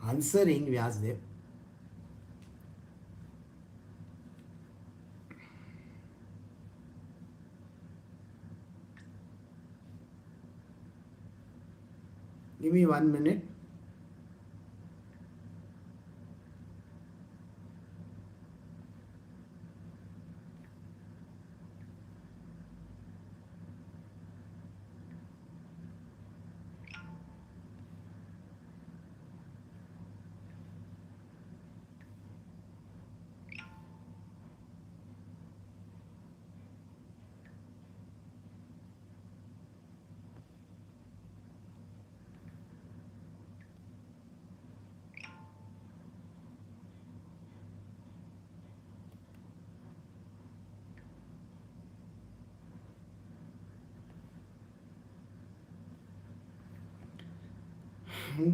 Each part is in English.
answering Vyasdev. Give me 1 minute.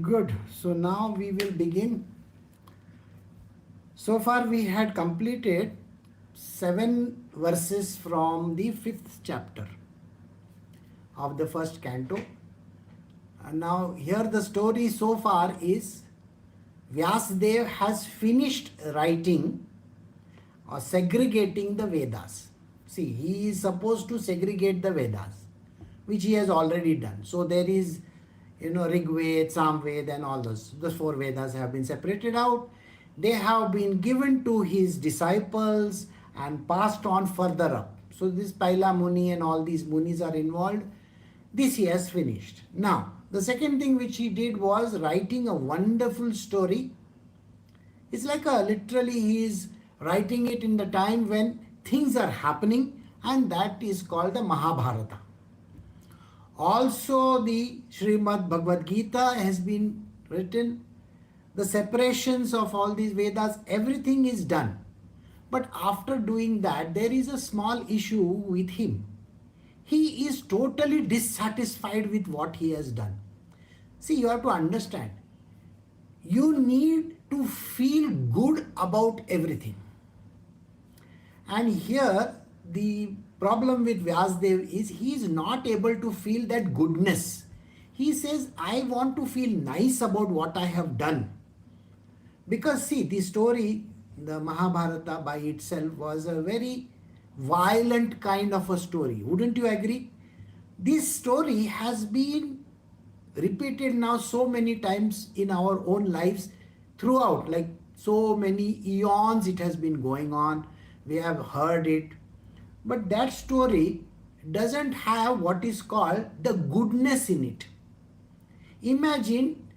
Good. So now we will begin. So far we had completed 7 verses from the 5th chapter of the first canto. And now here the story so far is Vyasdev has finished writing or segregating the Vedas. See, he is supposed to segregate the Vedas, which he has already done. So there is, Rig Veda, Samveda and all those. The 4 Vedas have been separated out. They have been given to his disciples and passed on further up. So this Paila Muni and all these Munis are involved. This he has finished. Now, the second thing which he did was writing a wonderful story. It's like literally he is writing it in the time when things are happening, and that is called the Mahabharata. Also the Srimad Bhagavad Gita has been written. The separations of all these Vedas, everything is done. But after doing that, there is a small issue with him. He is totally dissatisfied with what he has done. See, you have to understand, you need to feel good about everything. And here the problem with Vyasdev is he is not able to feel that goodness. He says, I want to feel nice about what I have done. Because see, the story, the Mahabharata by itself was a very violent kind of a story. Wouldn't you agree? This story has been repeated now so many times in our own lives throughout, like so many eons it has been going on. We have heard it. But that story doesn't have what is called the goodness in it. Imagine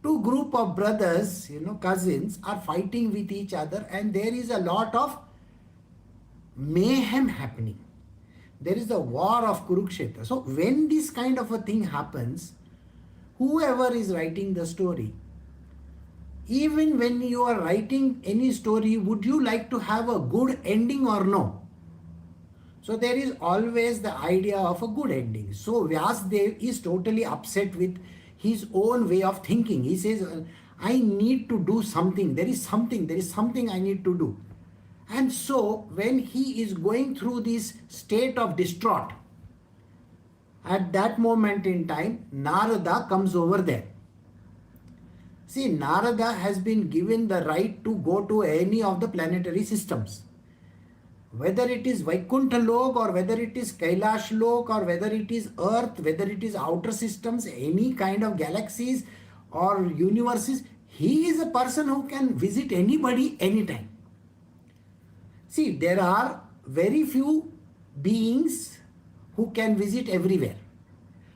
2 group of brothers, cousins are fighting with each other, and there is a lot of mayhem happening. There is the war of Kurukshetra. So when this kind of a thing happens, whoever is writing the story, even when you are writing any story, would you like to have a good ending or no? So there is always the idea of a good ending. So Vyasdev is totally upset with his own way of thinking. He says, I need to do something. There is something I need to do. And so when he is going through this state of distraught, at that moment in time, Narada comes over there. See, Narada has been given the right to go to any of the planetary systems. Whether it is Vaikuntha Lok or whether it is Kailash Lok or whether it is Earth, whether it is outer systems, any kind of galaxies or universes, he is a person who can visit anybody anytime. See, there are very few beings who can visit everywhere.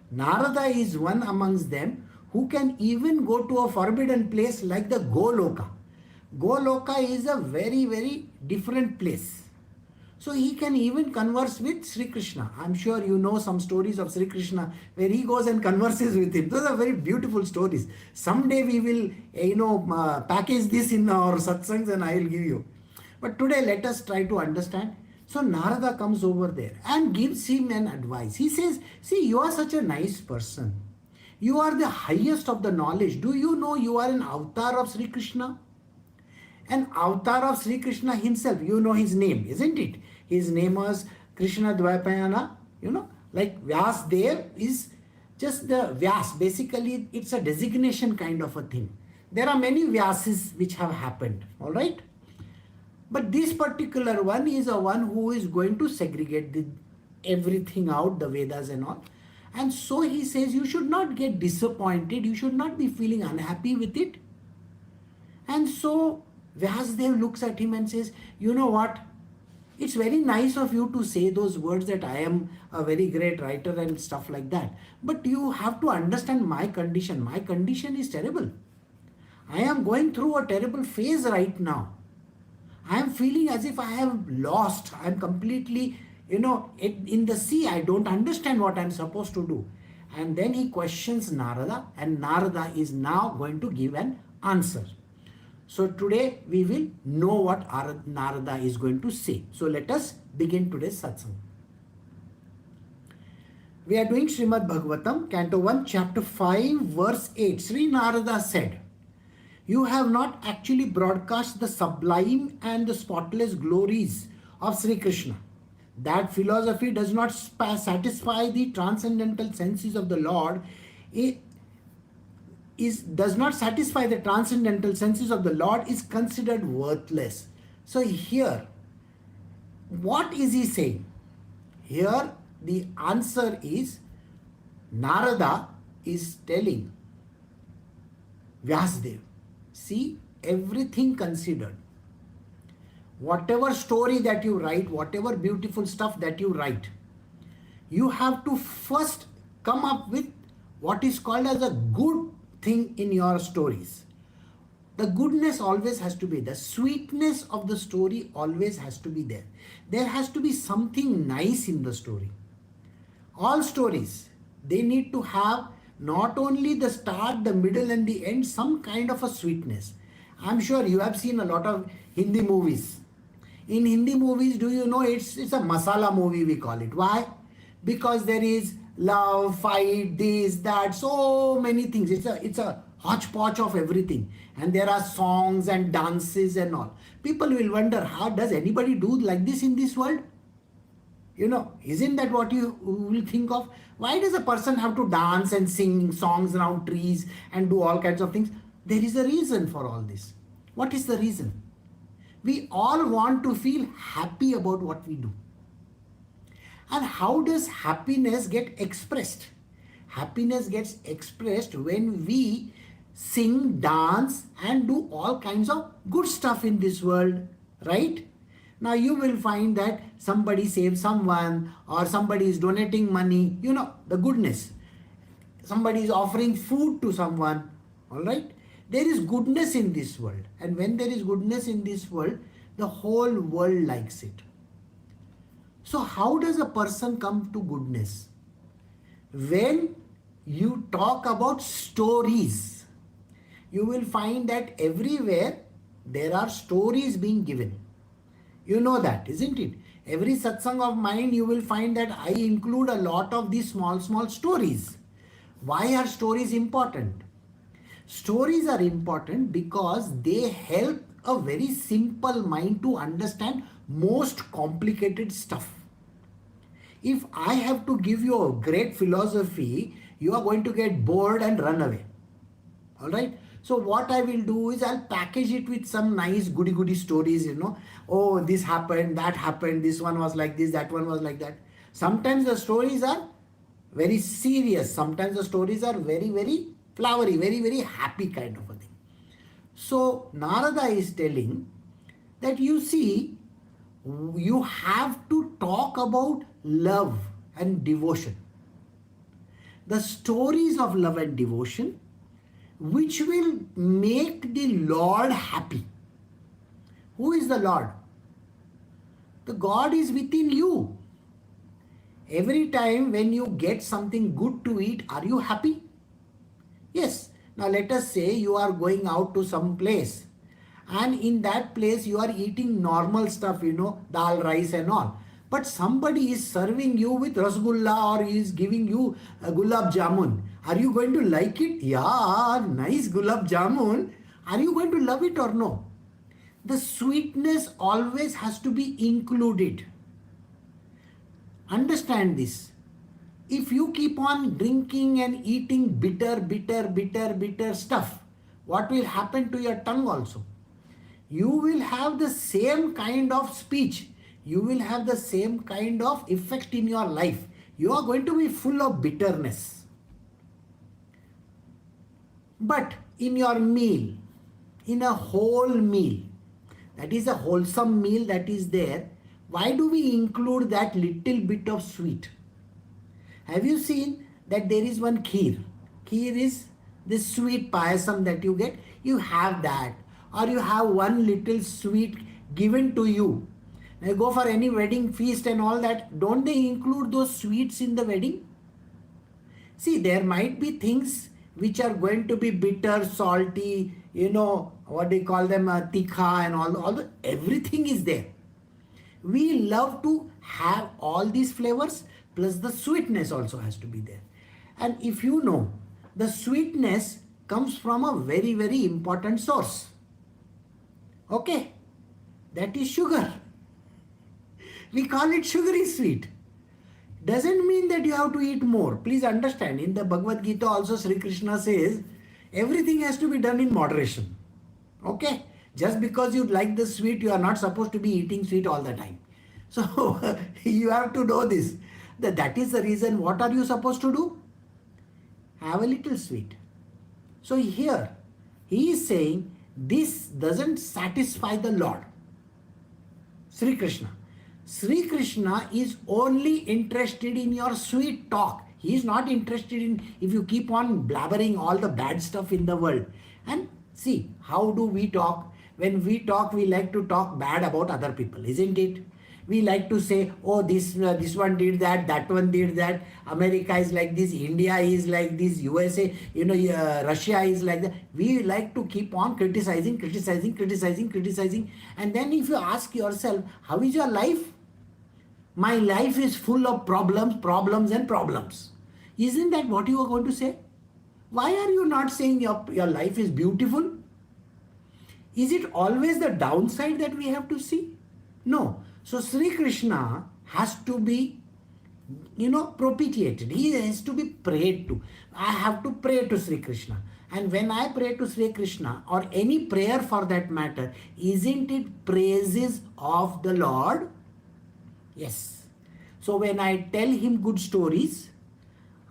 Narada is one amongst them who can even go to a forbidden place like the Goloka. Goloka is a very, very different place. So he can even converse with Shri Krishna. I'm sure you know some stories of Shri Krishna where he goes and converses with him. Those are very beautiful stories. Someday we will, package this in our satsangs and I will give you. But today let us try to understand. So Narada comes over there and gives him an advice. He says, see, you are such a nice person. You are the highest of the knowledge. Do you know you are an avatar of Shri Krishna? An avatar of Shri Krishna himself. You know his name, isn't it? His name was Krishna Dvaipayana. Like Vyasdev is just the Vyas. Basically, it's a designation kind of a thing. There are many Vyasas which have happened, alright? But this particular one is a one who is going to segregate everything out, the Vedas and all. And so he says you should not get disappointed, you should not be feeling unhappy with it. And so Vyasdev looks at him and says, you know what? It's very nice of you to say those words that I am a very great writer and stuff like that. But you have to understand my condition. My condition is terrible. I am going through a terrible phase right now. I am feeling as if I have lost. I am completely, in the sea. I don't understand what I am supposed to do. And then he questions Narada, and Narada is now going to give an answer. So today we will know what Narada is going to say. So let us begin today's satsang. We are doing Srimad Bhagavatam, Canto 1, Chapter 5, Verse 8. Sri Narada said, you have not actually broadcast the sublime and the spotless glories of Shri Krishna. That philosophy does not satisfy the transcendental senses of the Lord. Does not satisfy the transcendental senses of the Lord is considered worthless. So here, what is he saying? Here the answer is Narada is telling Vyasdev, see, everything considered, whatever story that you write, whatever beautiful stuff that you write, you have to first come up with what is called as a good thing in your stories. The goodness always has to be there. Sweetness of the story always has to be there. There has to be something nice in the story. All stories, they need to have not only the start, the middle and the end, some kind of a sweetness. I'm sure you have seen a lot of Hindi movies. In Hindi movies, do you know it's a masala movie, we call it. Why? Because there is love, fight, this, that, so many things. It's a hodgepodge of everything. And there are songs and dances and all. People will wonder, how does anybody do like this in this world? Isn't that what you will think of? Why does a person have to dance and sing songs around trees and do all kinds of things? There is a reason for all this. What is the reason? We all want to feel happy about what we do. And how does happiness get expressed? Happiness gets expressed when we sing, dance, and do all kinds of good stuff in this world, right? Now you will find that somebody saves someone, or somebody is donating money, the goodness. Somebody is offering food to someone, all right? There is goodness in this world. And when there is goodness in this world, the whole world likes it. So how does a person come to goodness? When you talk about stories, you will find that everywhere there are stories being given. You know that, isn't it? Every satsang of mine, you will find that I include a lot of these small stories. Why are stories important? Stories are important because they help a very simple mind to understand most complicated stuff. If I have to give you a great philosophy, you are going to get bored and run away. Alright? So what I will do is I'll package it with some nice goody stories, Oh, this happened, that happened, this one was like this, that one was like that. Sometimes the stories are very serious. Sometimes the stories are very, very flowery, very, very happy kind of a thing. So Narada is telling that you see, you have to talk about love and devotion. The stories of love and devotion which will make the Lord happy. Who is the Lord? The God is within you. Every time when you get something good to eat, are you happy? Yes. Now let us say you are going out to some place, and in that place you are eating normal stuff, dal, rice and all. But somebody is serving you with rasgulla or is giving you a gulab jamun. Are you going to like it? Yeah, nice gulab jamun. Are you going to love it or no? The sweetness always has to be included. Understand this. If you keep on drinking and eating bitter stuff, what will happen to your tongue also? You will have the same kind of speech. You will have the same kind of effect in your life. You are going to be full of bitterness. But in your meal, in a whole meal, that is a wholesome meal that is there, why do we include that little bit of sweet? Have you seen that there is one kheer? Kheer is this sweet payasam that you get. You have that. Or you have one little sweet given to you. Now you go for any wedding feast and all that. Don't they include those sweets in the wedding? See, there might be things which are going to be bitter, salty, what do you call them, tikha and all everything is there. We love to have all these flavors, plus the sweetness also has to be there. And if you know, the sweetness comes from a very, very important source. Okay, that is sugar. We call it sugary sweet. Doesn't mean that you have to eat more. Please understand, in the Bhagavad Gita also Shri Krishna says, everything has to be done in moderation. Okay? Just because you like the sweet, you are not supposed to be eating sweet all the time. So, you have to know this. That is the reason, what are you supposed to do? Have a little sweet. So here, he is saying, this doesn't satisfy the Lord. Sri Krishna. Sri Krishna is only interested in your sweet talk. He is not interested in if you keep on blabbering all the bad stuff in the world. And see, how do we talk? When we talk, we like to talk bad about other people, isn't it? We like to say, oh, this one did that one did that, America is like this, India is like this, USA, Russia is like that. We like to keep on criticizing. And then if you ask yourself, how is your life? My life is full of problems and problems. Isn't that what you are going to say? Why are you not saying your life is beautiful? Is it always the downside that we have to see? No. So Sri Krishna has to be, propitiated. He has to be prayed to. I have to pray to Sri Krishna. And when I pray to Sri Krishna, or any prayer for that matter, isn't it praises of the Lord? Yes. So when I tell him good stories,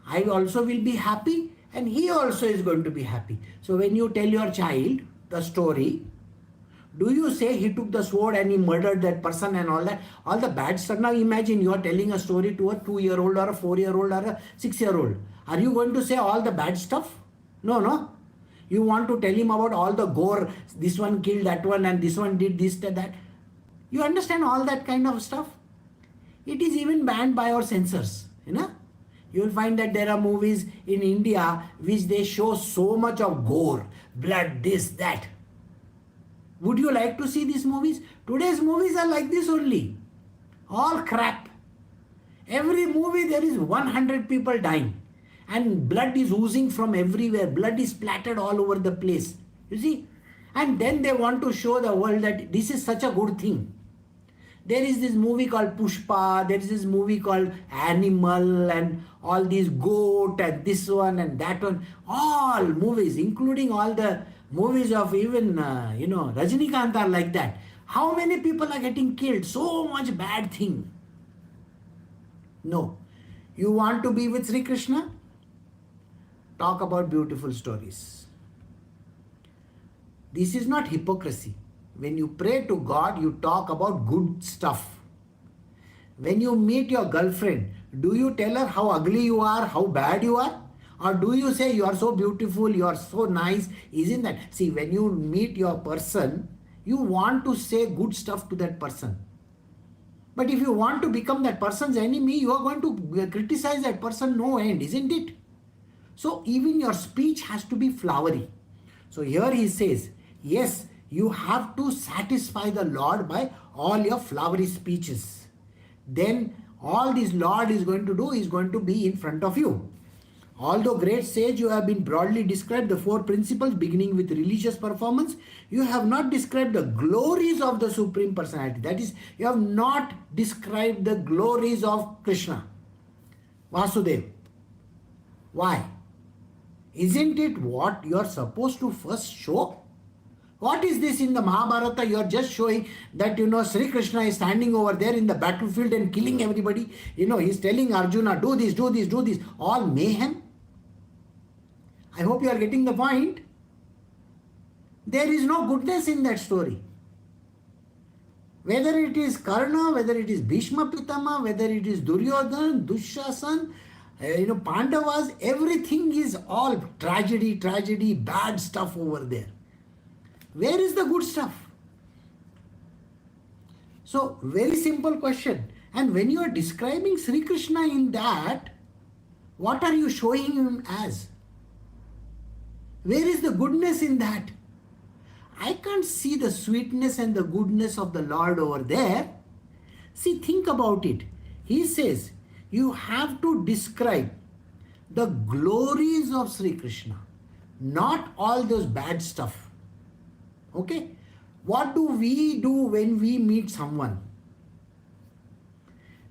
I also will be happy and he also is going to be happy. So when you tell your child the story, do you say he took the sword and he murdered that person and all that? All the bad stuff. Now imagine you are telling a story to a 2-year-old or a 4-year-old or a 6-year-old. Are you going to say all the bad stuff? No. You want to tell him about all the gore. This one killed that one and this one did this, that. You understand all that kind of stuff? It is even banned by our censors. You will find that there are movies in India which they show so much of gore, blood, this, that. Would you like to see these movies? Today's movies are like this only. All crap. Every movie there is 100 people dying. And blood is oozing from everywhere. Blood is splattered all over the place. You see? And then they want to show the world that this is such a good thing. There is this movie called Pushpa. There is this movie called Animal and all these goat and this one and that one. All movies, including all the movies of even, Rajinikanth are like that. How many people are getting killed? So much bad thing. No. You want to be with Sri Krishna? Talk about beautiful stories. This is not hypocrisy. When you pray to God, you talk about good stuff. When you meet your girlfriend, do you tell her how ugly you are, how bad you are? Or do you say you are so beautiful, you are so nice? Isn't that? See, when you meet your person, you want to say good stuff to that person. But if you want to become that person's enemy, you are going to criticize that person no end, isn't it? So even your speech has to be flowery. So here he says, yes, you have to satisfy the Lord by all your flowery speeches. Then all this Lord is going to do is going to be in front of you. Although great sage, you have been broadly described the 4 principles beginning with religious performance. You have not described the glories of the Supreme Personality. That is, you have not described the glories of Krishna, Vyasdev. Why? Isn't it what you are supposed to first show? What is this in the Mahabharata? You are just showing that, Sri Krishna is standing over there in the battlefield and killing everybody. He's telling Arjuna, do this, do this, do this. All mayhem. I hope you are getting the point. There is no goodness in that story. Whether it is Karna, whether it is Bhishma Pitama, whether it is Duryodhan, Dushasan, Pandavas, everything is all tragedy, bad stuff over there. Where is the good stuff? So, very simple question. And when you are describing Sri Krishna in that, what are you showing him as? Where is the goodness in that? I can't see the sweetness and the goodness of the Lord over there. See, think about it. He says, you have to describe the glories of Sri Krishna, not all those bad stuff. Okay? What do we do when we meet someone?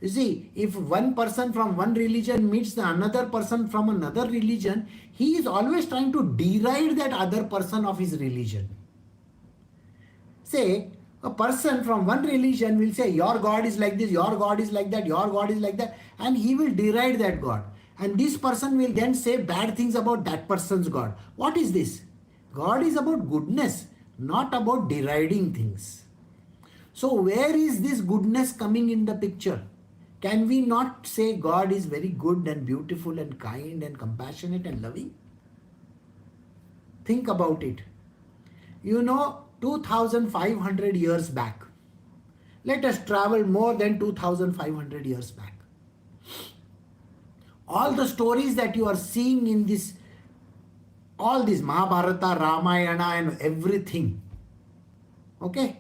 You see, if one person from one religion meets the another person from another religion, he is always trying to deride that other person of his religion. Say, a person from one religion will say, your God is like this, your God is like that, your God is like that, and he will deride that God. And this person will then say bad things about that person's God. What is this? God is about goodness, not about deriding things. So where is this goodness coming in the picture? Can we not say God is very good and beautiful and kind and compassionate and loving? Think about it. 2,500 years back. Let us travel more than 2,500 years back. All the stories that you are seeing in this, all this Mahabharata, Ramayana and everything, okay,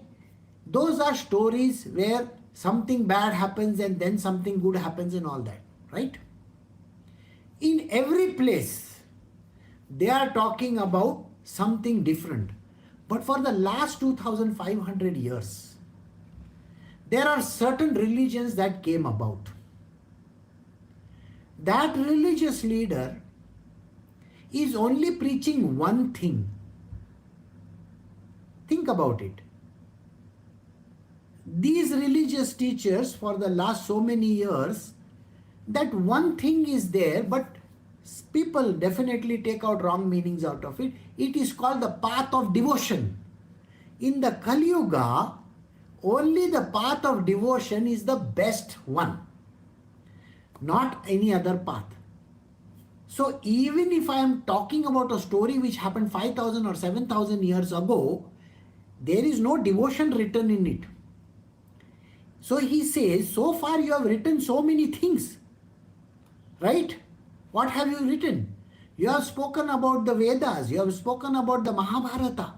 those are stories where something bad happens and then something good happens and all that, right? In every place, they are talking about something different. But for the last 2,500 years, there are certain religions that came about. That religious leader is only preaching one thing. Think about it. These religious teachers for the last so many years, that one thing is there, but people definitely take out wrong meanings out of it. It is called the path of devotion. In the Kali Yuga, only the path of devotion is the best one, not any other path. So even if I am talking about a story which happened 5,000 or 7,000 years ago, there is no devotion written in it. So he says, so far you have written so many things, right? What have you written? You have spoken about the Vedas, you have spoken about the Mahabharata.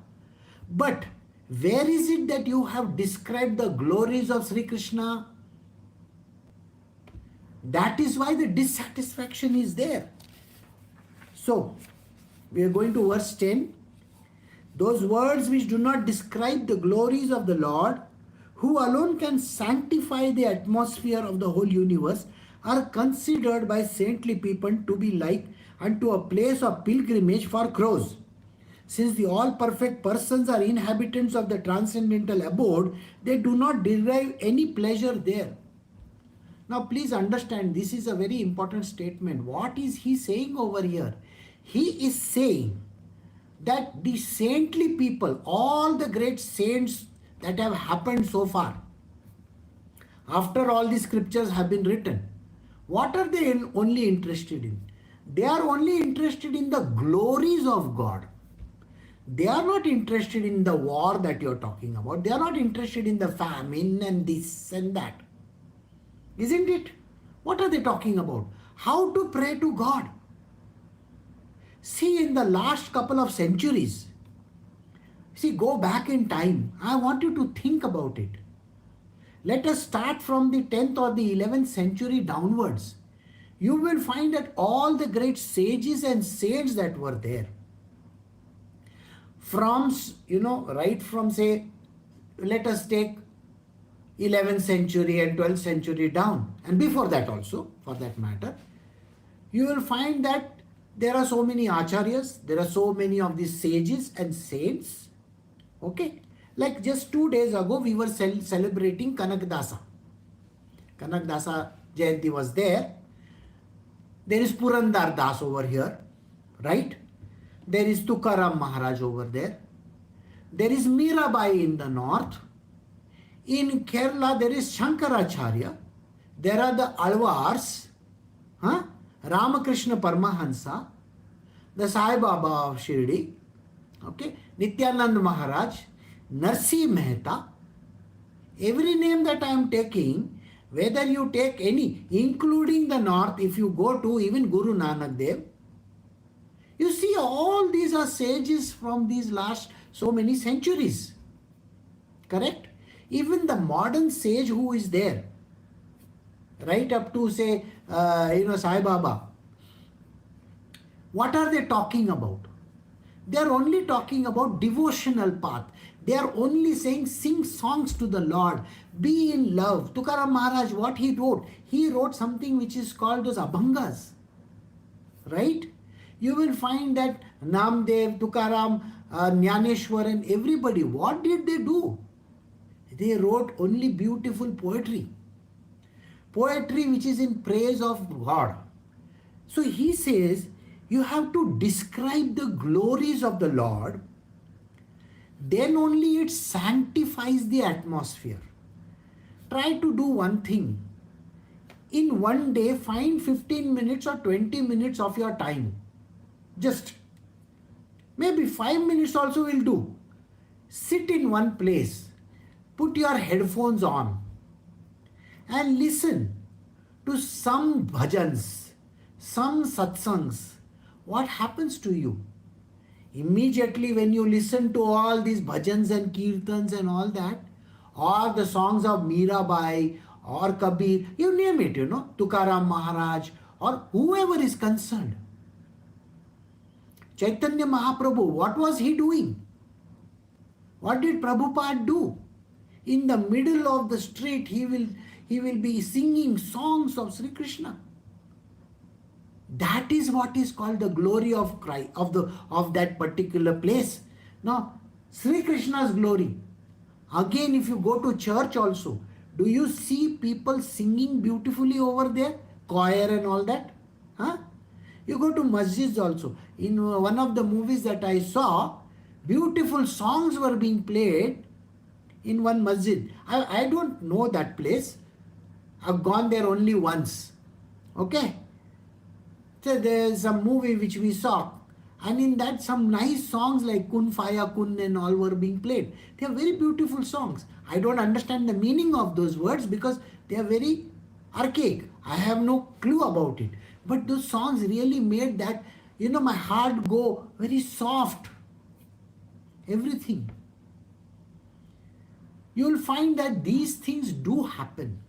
But where is it that you have described the glories of Sri Krishna? That is why the dissatisfaction is there. So, we are going to verse 10. Those words which do not describe the glories of the Lord, who alone can sanctify the atmosphere of the whole universe, are considered by saintly people to be like unto a place of pilgrimage for crows. Since the all-perfect persons are inhabitants of the transcendental abode, they do not derive any pleasure there. Now please understand, this is a very important statement. What is he saying over here? He is saying that the saintly people, all the great saints that have happened so far, after all the scriptures have been written, what are they only interested in? They are only interested in the glories of God. They are not interested in the war that you are talking about. They are not interested in the famine and this and that. Isn't it? What are they talking about? How to pray to God. See, in the last couple of centuries, go back in time. I want you to think about it. Let us start from the 10th or the 11th century downwards. You will find that all the great sages and saints that were there, from, right from say, let us take 11th century and 12th century down, and before that also, for that matter, you will find that There are so many acharyas, there are so many of these sages and saints. Okay, like just 2 days ago we were celebrating Kanakdasa. Kanakdasa Jayanti was there. There is Purandar Das over here, right? There is Tukaram Maharaj over there. There is Mirabai in the north. In Kerala there is Shankaracharya. There are the Alvars, Ramakrishna Paramahansa, the Sai Baba of Shirdi, okay, Nityanand Maharaj, Narsi Mehta. Every name that I am taking, whether you take any, including the north, if you go to even Guru Nanak Dev, you see all these are sages from these last so many centuries. Correct? Even the modern sage who is there, right up to say, Sai Baba, what are they talking about? They are only talking about devotional path. They are only saying sing songs to the Lord, be in love. Tukaram Maharaj, what he wrote something which is called those abhangas, right? You will find that Namdev, Tukaram, Jnaneshwar and everybody, what did they do? They wrote only beautiful poetry. Poetry which is in praise of God. So he says, you have to describe the glories of the Lord, then only it sanctifies the atmosphere. Try to do one thing. In one day, find 15 minutes or 20 minutes of your time. Just maybe 5 minutes also will do. Sit in one place, put your headphones on and listen to some bhajans, some satsangs. What happens to you? Immediately when you listen to all these bhajans and kirtans and all that, or the songs of Mirabai or Kabir, you name it, Tukaram Maharaj or whoever is concerned. Chaitanya Mahaprabhu, what was he doing? What did Prabhupada do? In the middle of the street, he will be singing songs of Sri Krishna. That is what is called the glory of Christ, of that particular place. Now, Sri Krishna's glory. Again, if you go to church also, do you see people singing beautifully over there? Choir and all that? You go to masjids also. In one of the movies that I saw, beautiful songs were being played in one masjid. I don't know that place. I've gone there only once. Okay? So there's a movie which we saw, and in that some nice songs like Kun Faya Kun and all were being played. They are very beautiful songs. I don't understand the meaning of those words because they are very archaic. I have no clue about it. But those songs really made that, my heart go very soft. Everything. You will find that these things do happen.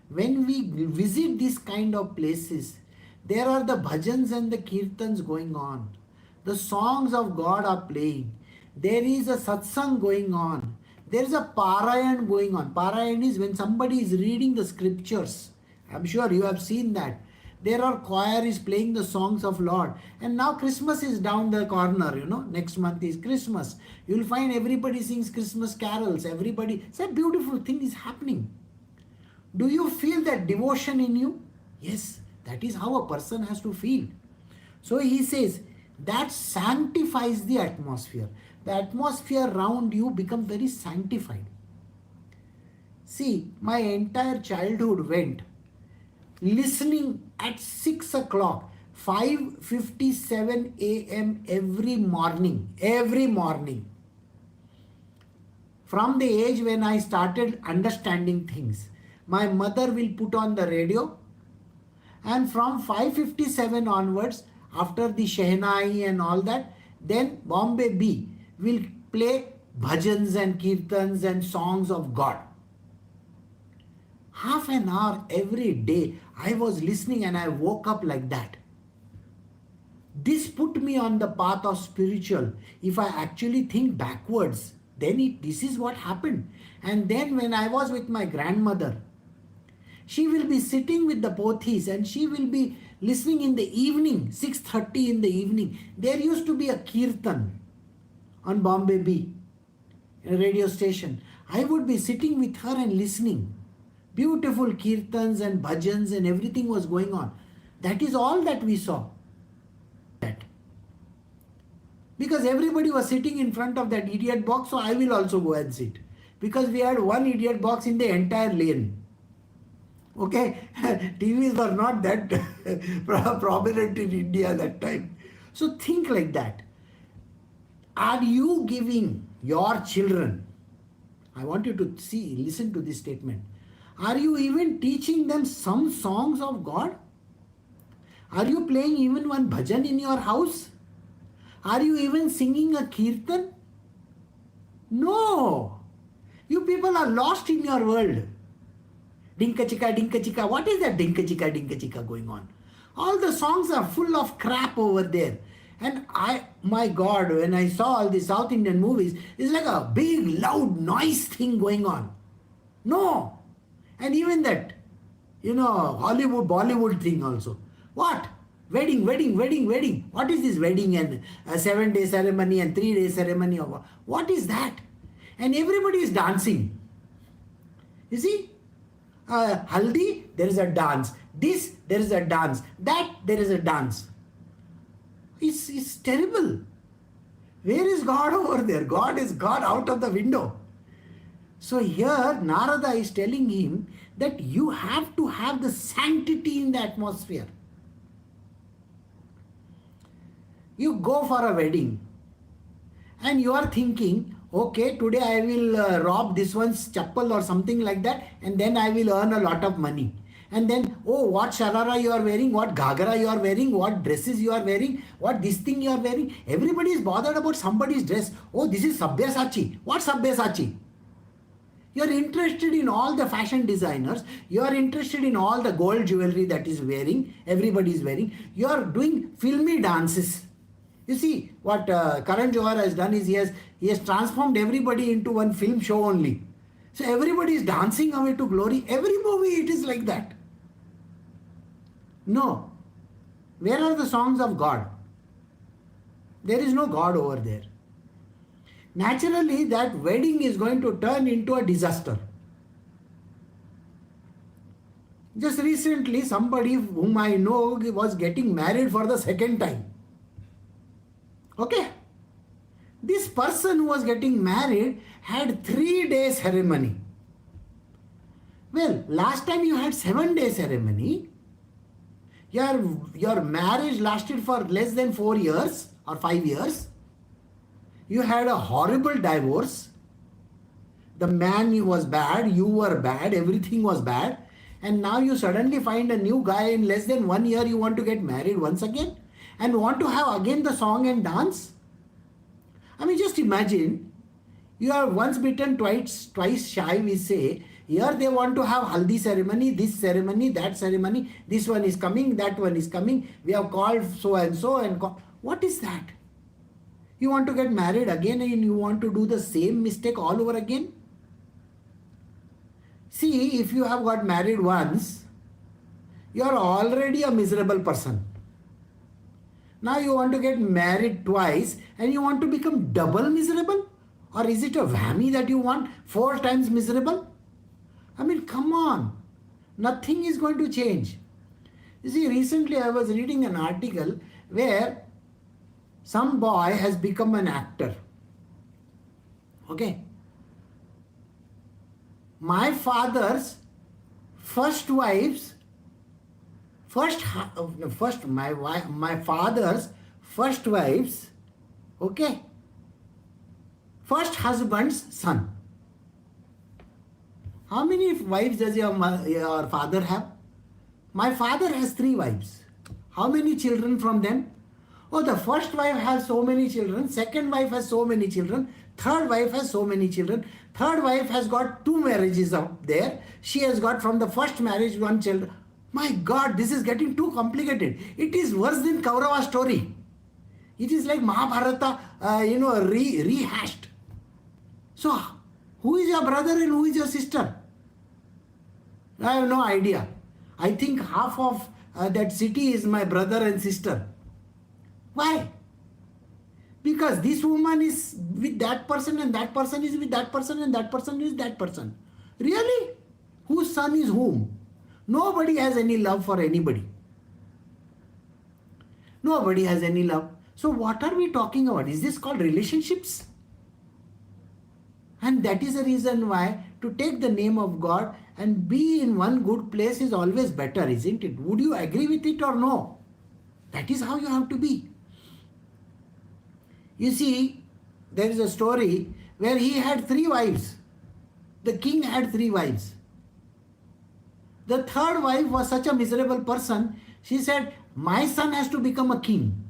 When we visit these kind of places, there are the bhajans and the kirtans going on. The songs of God are playing. There is a satsang going on. There is a parayan going on. Parayan is when somebody is reading the scriptures. I'm sure you have seen that. There are choir is playing the songs of Lord. And now Christmas is down the corner, Next month is Christmas. You'll find everybody sings Christmas carols. Everybody. It's a beautiful thing is happening. Do you feel that devotion in you? Yes. That is how a person has to feel. So he says, that sanctifies the atmosphere. The atmosphere around you becomes very sanctified. See, my entire childhood went listening at 6 o'clock, 5:57 a.m. every morning. From the age when I started understanding things, my mother will put on the radio, and from 5:57 onwards, after the Shehnai and all that, then Bombay B will play bhajans and kirtans and songs of God. Half an hour every day I was listening and I woke up like that. This put me on the path of spiritual. If I actually think backwards, then this is what happened. And then when I was with my grandmother, She will be sitting with the pothis and she will be listening in the evening, 6:30 in the evening. There used to be a kirtan on Bombay B, a radio station. I would be sitting with her and listening. Beautiful kirtans and bhajans and everything was going on. That is all that we saw. Because everybody was sitting in front of that idiot box, so I will also go and sit. Because we had one idiot box in the entire lane. Okay, TVs were not that prominent in India that time. So think like that. Are you giving your children, I want you to listen to this statement. Are you even teaching them some songs of God? Are you playing even one bhajan in your house? Are you even singing a kirtan? No. You people are lost in your world. Dinka chika, what is that dinka chika going on? All the songs are full of crap over there. And my God, when I saw all the South Indian movies, it's like a big loud noise thing going on. No. And even that, Hollywood, Bollywood thing also. What? Wedding. What is this wedding and a 7-day ceremony and 3-day ceremony? What is that? And everybody is dancing. You see? Haldi, there is a dance. This, there is a dance. That, there is a dance. It's terrible. Where is God over there? God is God out of the window. So here Narada is telling him that you have to have the sanctity in the atmosphere. You go for a wedding and you are thinking, okay, today I will rob this one's chappal or something like that, and then I will earn a lot of money. And then, oh, what sharara you are wearing, what ghagara you are wearing, what dresses you are wearing, what this thing you are wearing. Everybody is bothered about somebody's dress. Oh, this is Sabyasachi. What Sabyasachi? You are interested in all the fashion designers. You are interested in all the gold jewelry that is wearing. Everybody is wearing. You are doing filmy dances. You see, what Karan Johar has done is he has transformed everybody into one film show only. So everybody is dancing away to glory. Every movie it is like that. No. Where are the songs of God? There is no God over there. Naturally, that wedding is going to turn into a disaster. Just recently, somebody whom I know was getting married for the second time. Okay? This person who was getting married had 3-day ceremony. Well, last time you had 7-day ceremony. Your marriage lasted for less than 4 years or 5 years. You had a horrible divorce. The man was bad, you were bad, everything was bad. And now you suddenly find a new guy in less than 1 year, you want to get married once again and want to have again the song and dance. I mean, just imagine, you are once bitten, twice shy, we say. Here they want to have haldi ceremony, this ceremony, that ceremony. This one is coming, that one is coming. We have called so and so and what is that? You want to get married again and you want to do the same mistake all over again? See, if you have got married once, you are already a miserable person. Now you want to get married twice and you want to become double miserable? Or is it a whammy that you want 4 times miserable? I mean, come on. Nothing is going to change. You see, recently I was reading an article where some boy has become an actor. Okay. My father's first wife's, my father's first wife's, okay, first husband's son. How many wives does your father have? My father has 3 wives. How many children from them? Oh, the first wife has so many children, second wife has so many children, third wife has so many children, third wife has got 2 marriages up there. She has got from the first marriage 1 child. My God, this is getting too complicated. It is worse than Kaurava story. It is like Mahabharata, rehashed. So, who is your brother and who is your sister? I have no idea. I think half of that city is my brother and sister. Why? Because this woman is with that person and that person is with that person and that person is that person. Really? Whose son is whom? Nobody has any love for anybody. Nobody has any love. So what are we talking about? Is this called relationships? And that is the reason why to take the name of God and be in one good place is always better, isn't it? Would you agree with it or no? That is how you have to be. You see, there is a story where he had 3 wives. The king had 3 wives. The third wife was such a miserable person. She said, my son has to become a king.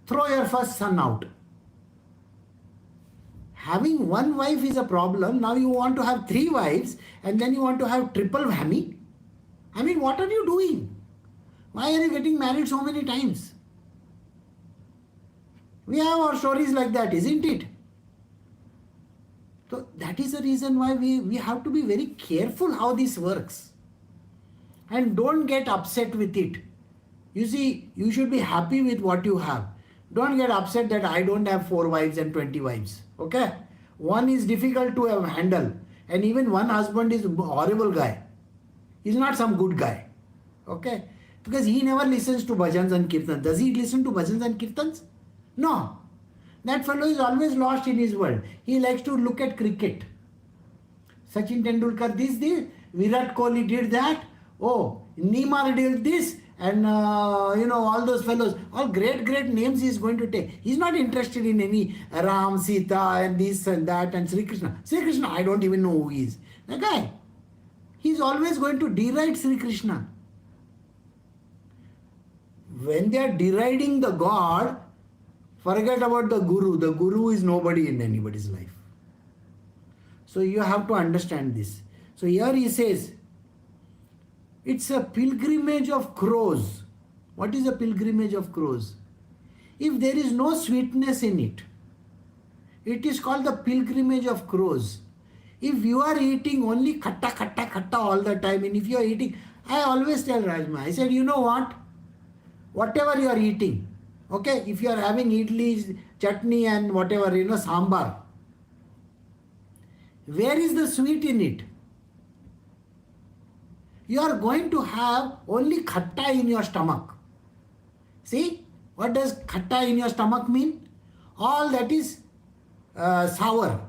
Throw your first son out. Having one wife is a problem. Now you want to have 3 wives and then you want to have triple whammy. I mean, what are you doing? Why are you getting married so many times? We have our stories like that, isn't it? So that is the reason why we have to be very careful how this works. And don't get upset with it. You see, you should be happy with what you have. Don't get upset that I don't have 4 wives and 20 wives. Okay? One is difficult to handle. And even one husband is a horrible guy. He's not some good guy. Okay? Because he never listens to bhajans and kirtans. Does he listen to bhajans and kirtans? No. That fellow is always lost in his world. He likes to look at cricket. Sachin Tendulkar this, Virat Kohli did that. Oh, Neymar did this. And all those fellows, all great names he is going to take. He's not interested in any Ram, Sita and this and that and Shri Krishna. Shri Krishna, I don't even know who he is. The guy, he's always going to deride Shri Krishna. When they are deriding the God, forget about the Guru. The Guru is nobody in anybody's life. So you have to understand this. So here he says, it's a pilgrimage of crows. What is a pilgrimage of crows? If there is no sweetness in it, it is called the pilgrimage of crows. If you are eating only khatta all the time, and if you are eating, I always tell Rajma, I said, you know what? Whatever you are eating, okay, if you are having idli, chutney and whatever, sambar, where is the sweet in it? You are going to have only khatta in your stomach. See, what does khatta in your stomach mean? All that is sour.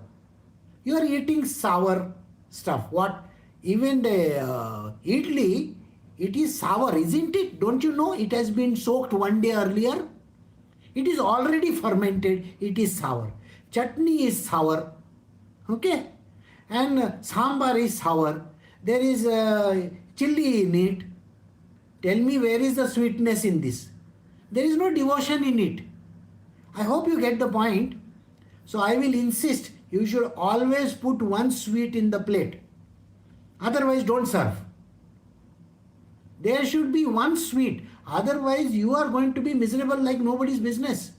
You are eating sour stuff. What? Even the idli, it is sour, isn't it? Don't you know? It has been soaked one day earlier. It is already fermented. It is sour. Chutney is sour. Okay? And sambar is sour. There is chili in it. Tell me, where is the sweetness in this? There is no devotion in it. I hope you get the point. So I will insist, you should always put one sweet in the plate. Otherwise, don't serve. There should be one sweet. Otherwise, you are going to be miserable like nobody's business.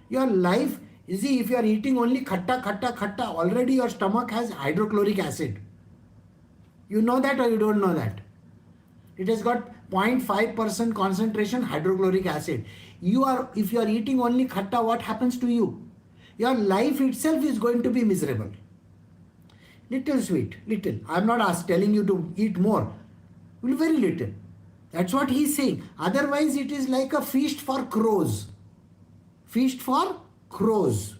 Your life, you see, if you are eating only khatta, already your stomach has hydrochloric acid. You know that or you don't know that? It has got 0.5% concentration hydrochloric acid. If you are eating only khatta, what happens to you? Your life itself is going to be miserable. Little sweet, little. I am not telling you to eat more. Very little. That's what he is saying. Otherwise, it is like a feast for crows. Feast for crows.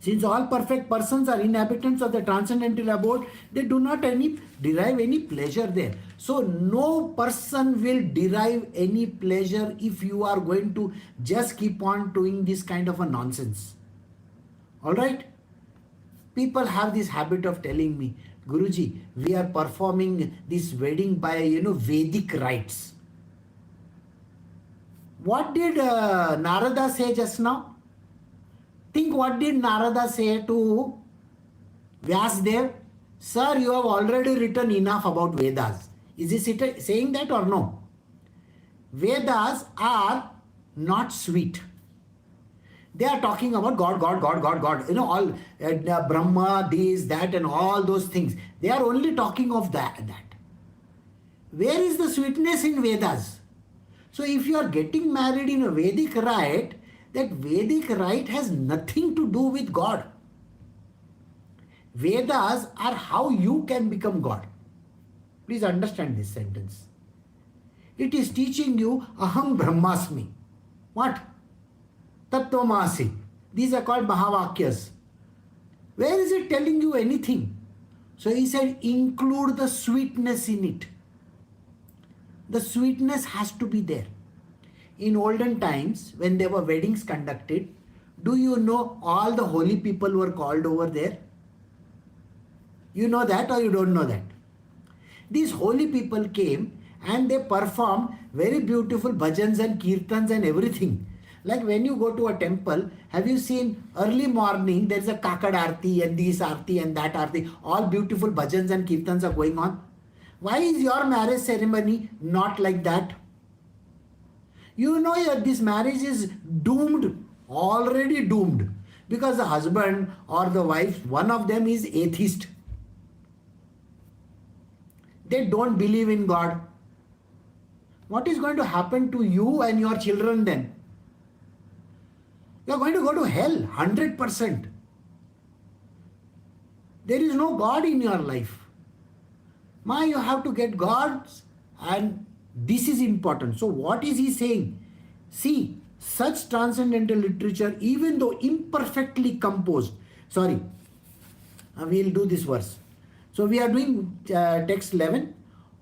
Since all perfect persons are inhabitants of the transcendental abode, they do not derive any pleasure there. So no person will derive any pleasure if you are going to just keep on doing this kind of a nonsense. Alright? People have this habit of telling me, Guruji, we are performing this wedding by, Vedic rites. What did Narada say just now? Think, what did Narada say to Vyasdev? Sir, you have already written enough about Vedas. Is he saying that or no? Vedas are not sweet. They are talking about God, God, God, God, God. All Brahma, this, that, and all those things. They are only talking of that. Where is the sweetness in Vedas? So if you are getting married in a Vedic rite, that Vedic rite has nothing to do with God. Vedas are how you can become God. Please understand this sentence. It is teaching you Aham Brahmasmi. What? Tattvamasi. These are called Mahavakyas. Where is it telling you anything? So he said, include the sweetness in it. The sweetness has to be there. In olden times, when there were weddings conducted, do you know all the holy people were called over there? You know that or you don't know that? These holy people came and they performed very beautiful bhajans and kirtans and everything. Like when you go to a temple, have you seen early morning there is a kakad arti and this arti and that arti, all beautiful bhajans and kirtans are going on. Why is your marriage ceremony not like that? You know this marriage is doomed, already doomed, because the husband or the wife, one of them is atheist. They don't believe in God. What is going to happen to you and your children then? You are going to go to hell, 100%. There is no God in your life. You have to get God's, and this is important. So what is he saying? See, such transcendental literature, even though imperfectly composed, we'll do this verse. So we are doing text 11.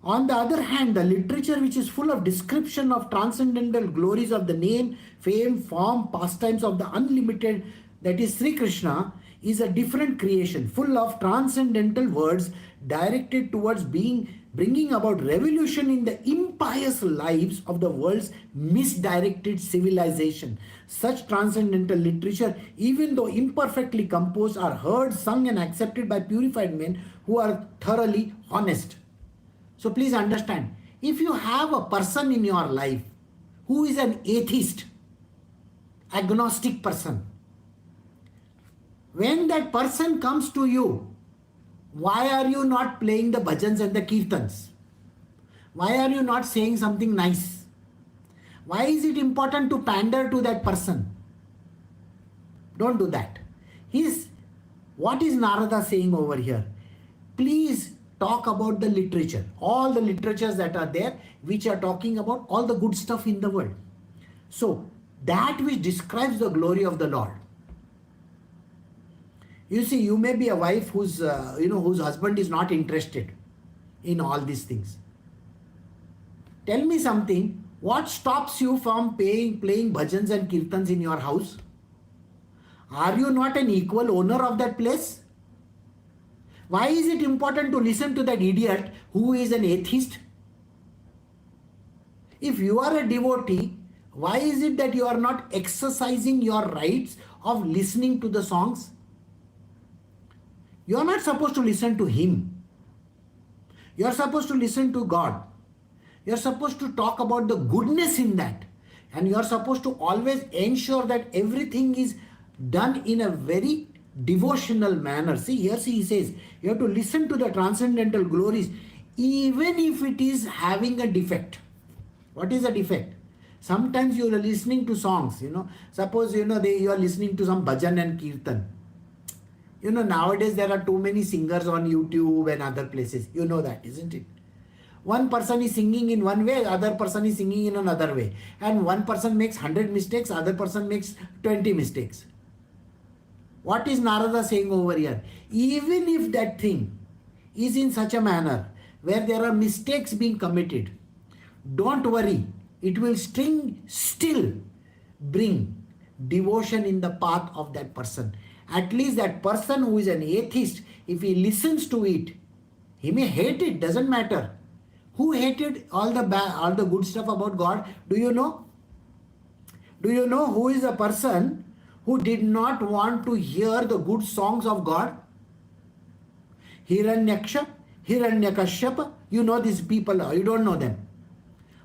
On the other hand, the literature which is full of description of transcendental glories of the name, fame, form, pastimes of the unlimited, that is Sri Krishna, is a different creation, full of transcendental words directed towards bringing about revolution in the impious lives of the world's misdirected civilization. Such transcendental literature, even though imperfectly composed, are heard, sung and accepted by purified men who are thoroughly honest. So please understand, if you have a person in your life who is an atheist, agnostic person, when that person comes to you, why are you not playing the bhajans and the kirtans? Why are you not saying something nice? Why is it important to pander to that person? Don't do that. What is Narada saying over here? Please talk about the literature. All the literatures that are there, which are talking about all the good stuff in the world. So, that which describes the glory of the Lord. You see, you may be a wife whose husband is not interested in all these things. Tell me something. What stops you from playing bhajans and kirtans in your house? Are you not an equal owner of that place? Why is it important to listen to that idiot who is an atheist? If you are a devotee, why is it that you are not exercising your rights of listening to the songs? You are not supposed to listen to him. You are supposed to listen to God. You are supposed to talk about the goodness in that. And you are supposed to always ensure that everything is done in a very devotional manner. See, he says, you have to listen to the transcendental glories even if it is having a defect. What is a defect? Sometimes you are listening to songs, Suppose, you are listening to some bhajan and kirtan. Nowadays there are too many singers on YouTube and other places. You know that, isn't it? One person is singing in one way, other person is singing in another way. And one person makes 100 mistakes, other person makes 20 mistakes. What is Narada saying over here? Even if that thing is in such a manner where there are mistakes being committed, don't worry. It will still bring devotion in the path of that person. At least that person who is an atheist, if he listens to it, he may hate it, doesn't matter. Who hated all the good stuff about God? Do you know? Do you know who is a person who did not want to hear the good songs of God? Hiranyaksha, Hiranyakashyapa. You know these people, or you don't know them.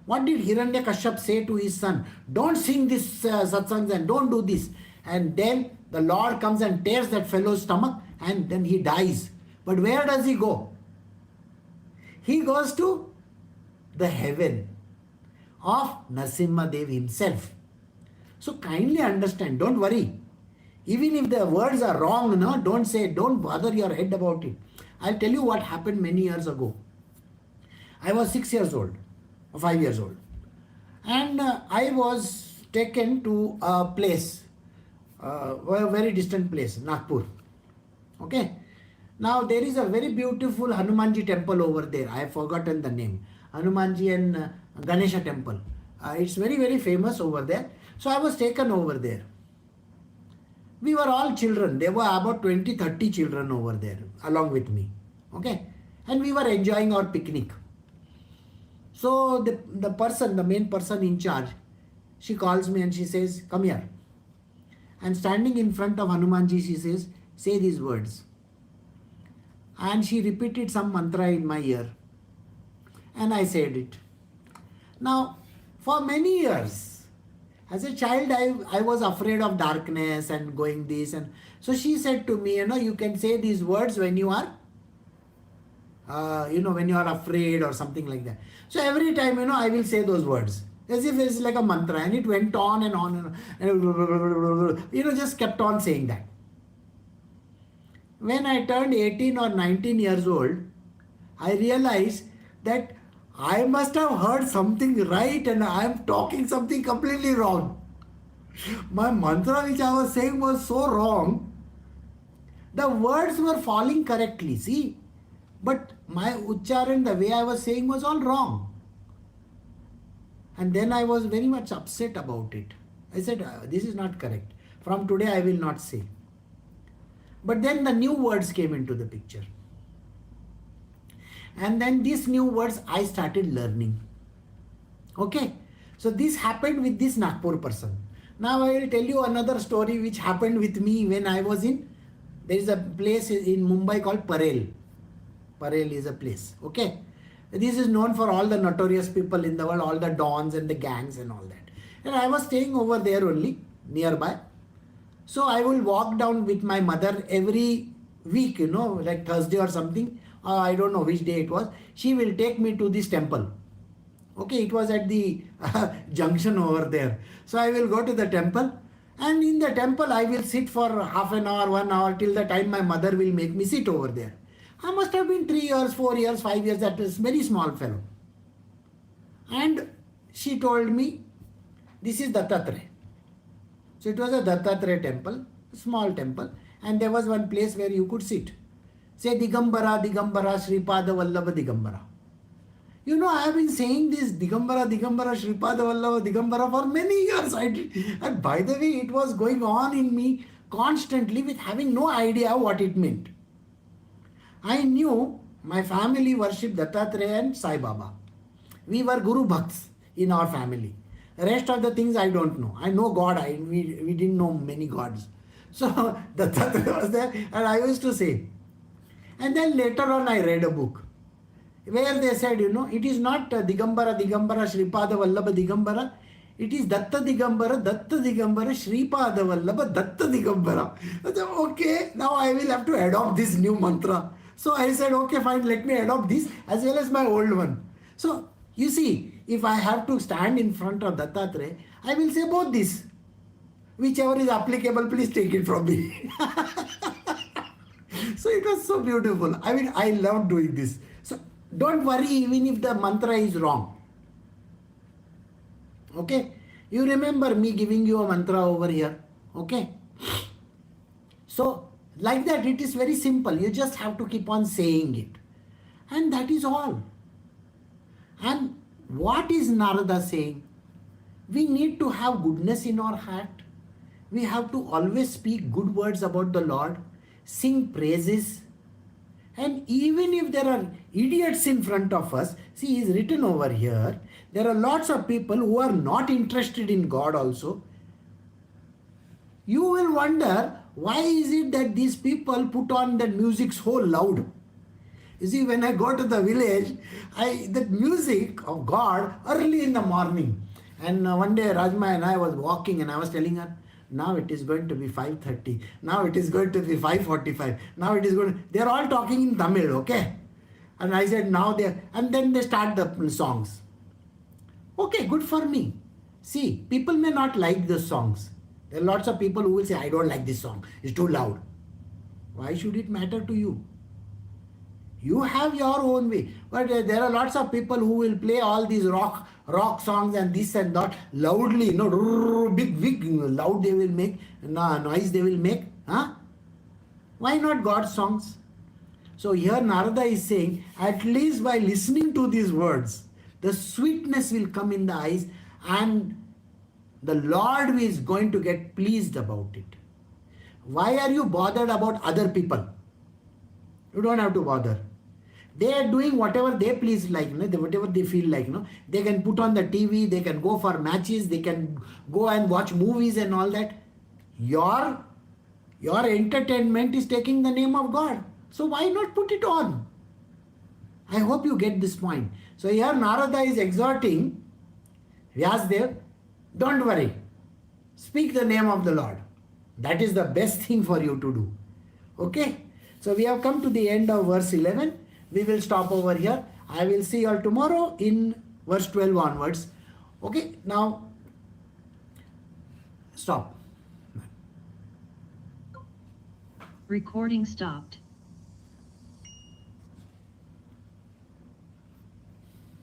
What did Hiranyakashyap say to his son? Don't sing this satsangs and don't do this. And then the Lord comes and tears that fellow's stomach and then he dies. But where does he go? He goes to the heaven of Narasimha Dev himself. So kindly understand, don't worry. Even if the words are wrong, no, don't bother your head about it. I'll tell you what happened many years ago. I was 6 years old, or 5 years old. And I was taken to a place, a very distant place, Nagpur. Okay. Now there is a very beautiful Hanumanji temple over there. I have forgotten the name. Hanumanji and Ganesha temple. It's very, very famous over there. So I was taken over there. We were all children. There were about 20, 30 children over there along with me. Okay. And we were enjoying our picnic. So the main person in charge, she calls me and she says, come here. And standing in front of Hanumanji, she says, say these words. And she repeated some mantra in my ear. And I said it. Now, for many years, as a child, I was afraid of darkness and going this. And so she said to me, you can say these words when you are, when you are afraid or something like that. So every time, I will say those words. As if it's like a mantra. And it went on and on and just kept on saying that. When I turned 18 or 19 years old, I realized that I must have heard something right and I am talking something completely wrong. My mantra which I was saying was so wrong. The words were falling correctly, see. But my ucharan, the way I was saying was all wrong. And then I was very much upset about it. I said, this is not correct. From today I will not say. But then the new words came into the picture. And then these new words I started learning. Okay. So this happened with this Nagpur person. Now I will tell you another story which happened with me when I was there is a place in Mumbai called Parel. Parel is a place. Okay. This is known for all the notorious people in the world, all the dons and the gangs and all that. And I was staying over there only, nearby. So I will walk down with my mother every week, like Thursday or something. I don't know which day it was. She will take me to this temple. Okay, it was at the junction over there. So I will go to the temple. And in the temple, I will sit for half an hour, 1 hour, till the time my mother will make me sit over there. I must have been 3 years, 4 years, 5 years, that is very small fellow. And she told me, this is Dattatreya. So it was a Dattatreya temple, a small temple, and there was one place where you could sit. Say Digambara, Digambara, Sripada Vallabha Digambara. I have been saying this Digambara, Digambara, Sripada Vallabha Digambara for many years. And by the way, it was going on in me constantly with having no idea what it meant. I knew my family worshipped Dattatreya and Sai Baba. We were Guru Bhakts in our family. The rest of the things I don't know. I know God. We didn't know many gods. So Dattatreya was there and I used to say. And then later on I read a book where they said, it is not Digambara, Digambara, Sripada Vallabha Digambara. It is Datta Digambara, Sripada Vallabha, Datta Digambara. I said, okay, now I will have to adopt this new mantra. So I said, okay, fine, let me adopt this as well as my old one. So you see, if I have to stand in front of Dattatreya, I will say both this. Whichever is applicable, please take it from me. So it was so beautiful. I love doing this. So don't worry even if the mantra is wrong. Okay. You remember me giving you a mantra over here. Okay. So like that, it is very simple. You just have to keep on saying it. And that is all. And what is Narada saying? We need to have goodness in our heart. We have to always speak good words about the Lord, sing praises. And even if there are idiots in front of us, see, is written over here, there are lots of people who are not interested in God also. You will wonder, why is it that these people put on that music so loud? You see, when I go to the village, that music of God early in the morning. And one day Rajma and I was walking and I was telling her, Now it is going to be 5:30. Now it is going to be 5:45. Now it is going to, they're all talking in Tamil, okay? And I said, now and then they start the songs. Okay, good for me. See, people may not like the songs. There are lots of people who will say, I don't like this song. It's too loud. Why should it matter to you? You have your own way. But there are lots of people who will play all these rock songs and this and that loudly, big loud they will make, noise they will make. Huh? Why not God's songs? So here Narada is saying, at least by listening to these words, the sweetness will come in the eyes and the Lord is going to get pleased about it. Why are you bothered about other people? You don't have to bother. They are doing whatever they please like, whatever they feel like. They can put on the TV, they can go for matches, they can go and watch movies and all that. Your entertainment is taking the name of God. So why not put it on? I hope you get this point. So here Narada is exhorting Vyasdev, don't worry. Speak the name of the Lord. That is the best thing for you to do. Okay? So we have come to the end of verse 11. We will stop over here. I will see you all tomorrow in verse 12 onwards. Okay? Now, stop. Recording stopped.